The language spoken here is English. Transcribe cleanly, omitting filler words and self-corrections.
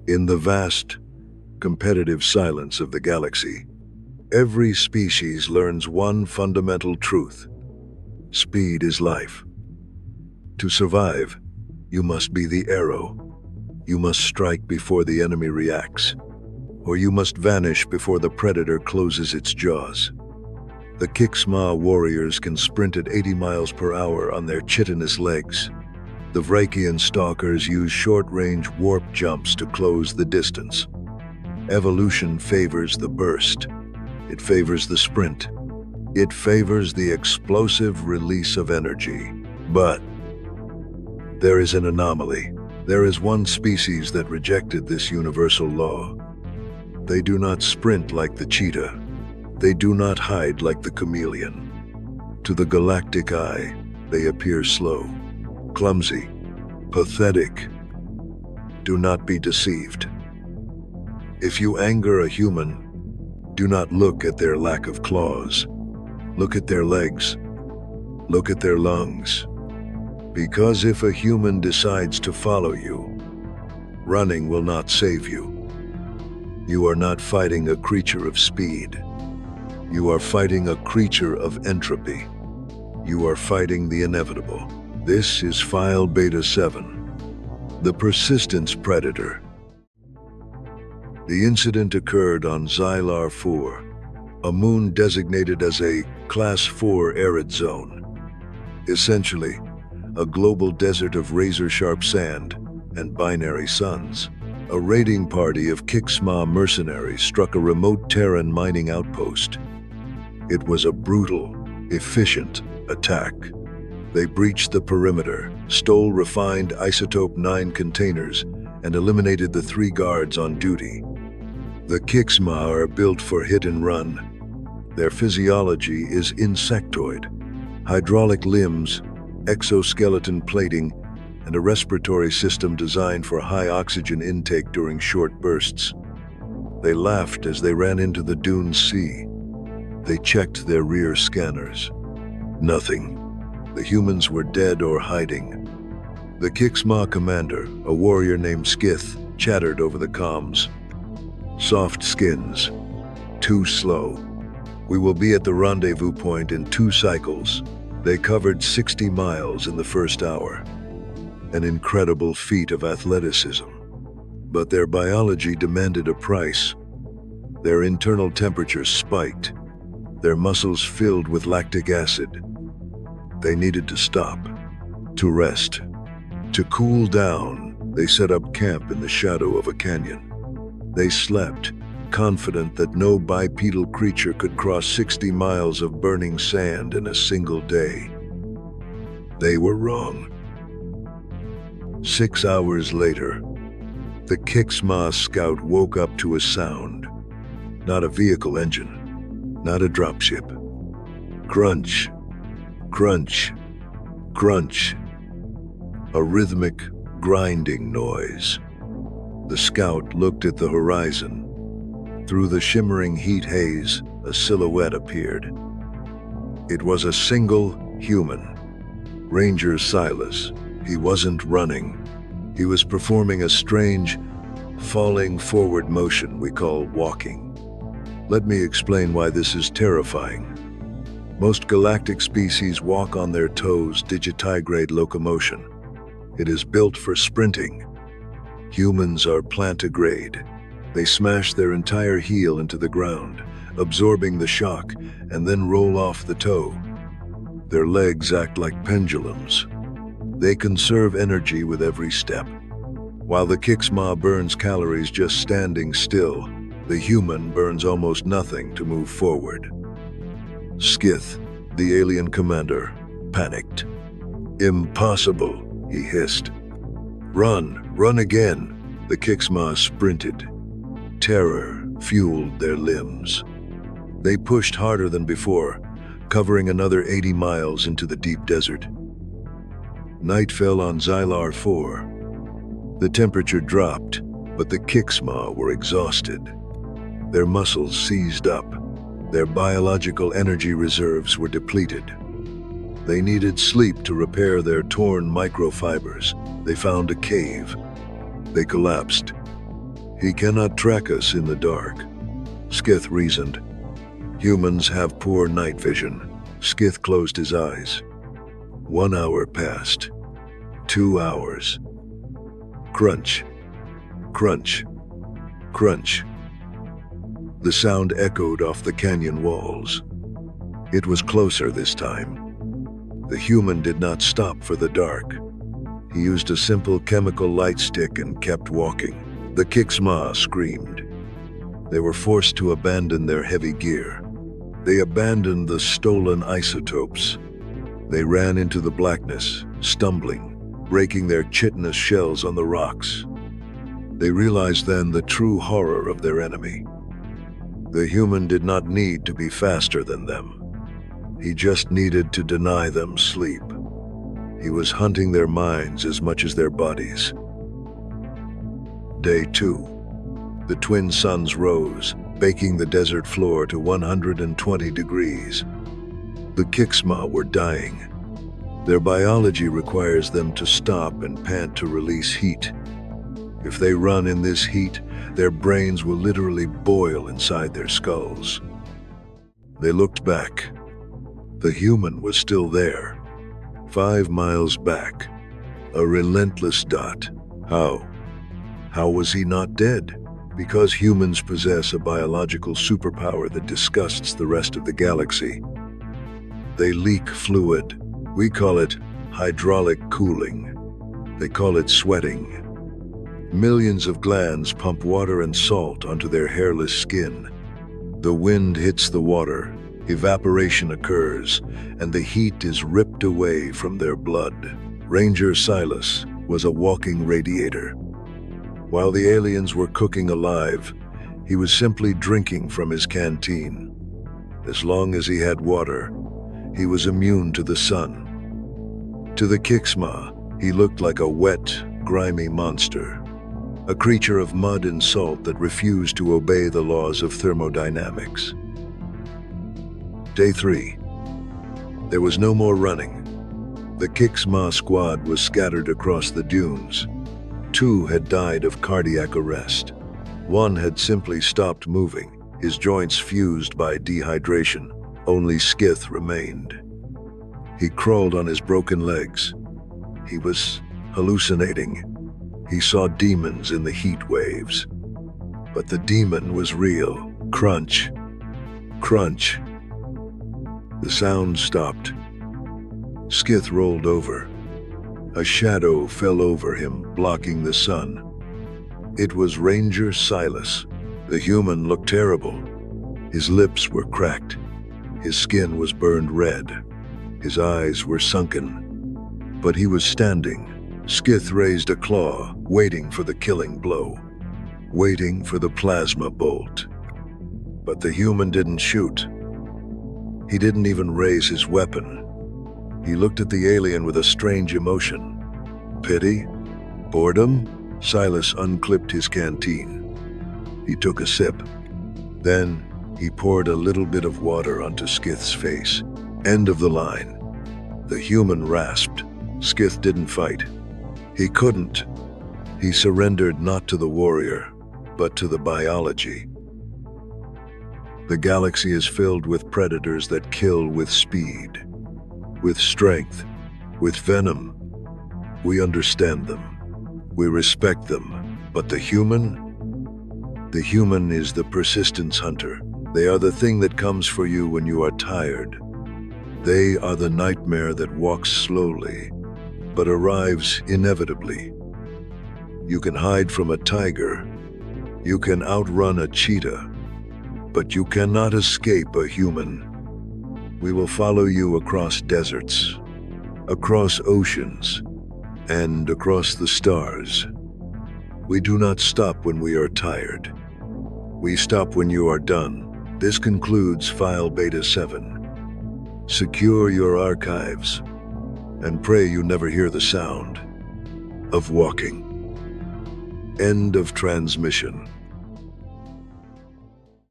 In the vast, competitive silence of the galaxy, every species learns one fundamental truth. Speed is life. To survive, you must be the arrow. You must strike before the enemy reacts, or you must vanish before the predator closes its jaws. The Kix-Ma warriors can sprint at 80 miles per hour on their chitinous legs. The Vrakian stalkers use short-range warp jumps to close the distance. Evolution favors the burst. It favors the sprint. It favors the explosive release of energy. But there is an anomaly. There is one species that rejected this universal law. They do not sprint like the cheetah. They do not hide like the chameleon. To the galactic eye, they appear slow, clumsy, pathetic. Do not be deceived. If you anger a human, do not look at their lack of claws. Look at their legs. Look at their lungs. Because if a human decides to follow you, running will not save you. You are not fighting a creature of speed. You are fighting a creature of entropy. You are fighting the inevitable. This is File Beta 7, the Persistence Predator. The incident occurred on Xylar 4, a moon designated as a Class 4 arid zone. Essentially, a global desert of razor-sharp sand and binary suns. A raiding party of Kix-Ma mercenaries struck a remote Terran mining outpost. It was a brutal, efficient attack. They breached the perimeter, stole refined Isotope 9 containers, and eliminated the 3 guards on duty. The Kix-Ma are built for hit and run. Their physiology is insectoid. Hydraulic limbs, exoskeleton plating, and a respiratory system designed for high oxygen intake during short bursts. They laughed as they ran into the Dune Sea. They checked their rear scanners. Nothing. The humans were dead or hiding. The Kix-Ma commander, a warrior named Skith, chattered over the comms. Soft skins. Too slow. We will be at the rendezvous point in 2 cycles. They covered 60 miles in the first hour. An incredible feat of athleticism. But their biology demanded a price. Their internal temperatures spiked. Their muscles filled with lactic acid. They needed to stop, to rest, to cool down. They set up camp in the shadow of a canyon. They slept, confident that no bipedal creature could cross 60 miles of burning sand in a single day. They were wrong. 6 hours later, the Kix-Ma scout woke up to a sound. Not a vehicle engine, not a dropship. Crunch, crunch, crunch. A rhythmic, grinding noise. The scout looked at the horizon. Through the shimmering heat haze, a silhouette appeared. It was a single human. Ranger Silas. He wasn't running. He was performing a strange, falling forward motion we call walking. Let me explain why this is terrifying. Most galactic species walk on their toes, digitigrade locomotion. It is built for sprinting. Humans are plantigrade. They smash their entire heel into the ground, absorbing the shock, and then roll off the toe. Their legs act like pendulums. They conserve energy with every step. While the Kix-Ma burns calories just standing still, the human burns almost nothing to move forward. Skith, the alien commander, panicked. "Impossible," he hissed. Run again." The Kix-Ma sprinted. Terror fueled their limbs. They pushed harder than before, covering another 80 miles into the deep desert. Night fell on Xylar 4. The temperature dropped, but the Kix-Ma were exhausted. Their muscles seized up. Their biological energy reserves were depleted. They needed sleep to repair their torn microfibers. They found a cave. They collapsed. He cannot track us in the dark, Skith reasoned. Humans have poor night vision. Skith closed his eyes. 1 hour passed. 2 hours. Crunch. Crunch. Crunch. The sound echoed off the canyon walls. It was closer this time. The human did not stop for the dark. He used a simple chemical light stick and kept walking. The Kix-Ma screamed. They were forced to abandon their heavy gear. They abandoned the stolen isotopes. They ran into the blackness, stumbling, breaking their chitinous shells on the rocks. They realized then the true horror of their enemy. The human did not need to be faster than them. He just needed to deny them sleep. He was hunting their minds as much as their bodies. Day 2. The twin suns rose, baking the desert floor to 120 degrees. The Kix-Ma were dying. Their biology requires them to stop and pant to release heat. If they run in this heat, their brains will literally boil inside their skulls. They looked back. The human was still there, 5 miles back, a relentless dot. How? How was he not dead? Because humans possess a biological superpower that disgusts the rest of the galaxy. They leak fluid. We call it hydraulic cooling. They call it sweating. Millions of glands pump water and salt onto their hairless skin. The wind hits the water, evaporation occurs, and the heat is ripped away from their blood. Ranger Vylos was a walking radiator. While the aliens were cooking alive, he was simply drinking from his canteen. As long as he had water, he was immune to the sun. To the Kix-Ma, he looked like a wet, grimy monster, a creature of mud and salt that refused to obey the laws of thermodynamics. Day 3. There was no more running. The Kix-Ma squad was scattered across the dunes. 2 had died of cardiac arrest. 1 had simply stopped moving, his joints fused by dehydration. Only Skith remained. He crawled on his broken legs. He was hallucinating. He saw demons in the heat waves. But the demon was real. Crunch. Crunch. The sound stopped. Skith rolled over. A shadow fell over him, blocking the sun. It was Ranger Vylos. The human looked terrible. His lips were cracked. His skin was burned red. His eyes were sunken. But he was standing. Skith raised a claw, waiting for the killing blow, waiting for the plasma bolt. But the human didn't shoot. He didn't even raise his weapon. He looked at the alien with a strange emotion. Pity? Boredom? Vylos unclipped his canteen. He took a sip. Then he poured a little bit of water onto Skith's face. End of the line. The human rasped. Skith didn't fight. He couldn't. He surrendered not to the warrior, but to the biology. The galaxy is filled with predators that kill with speed, with strength, with venom. We understand them. We respect them. But the human? The human is the persistence hunter. They are the thing that comes for you when you are tired. They are the nightmare that walks slowly, but arrives inevitably. You can hide from a tiger. You can outrun a cheetah. But you cannot escape a human. We will follow you across deserts, across oceans, and across the stars. We do not stop when we are tired. We stop when you are done. This concludes File Beta 7. Secure your archives, and pray you never hear the sound of walking. End of transmission.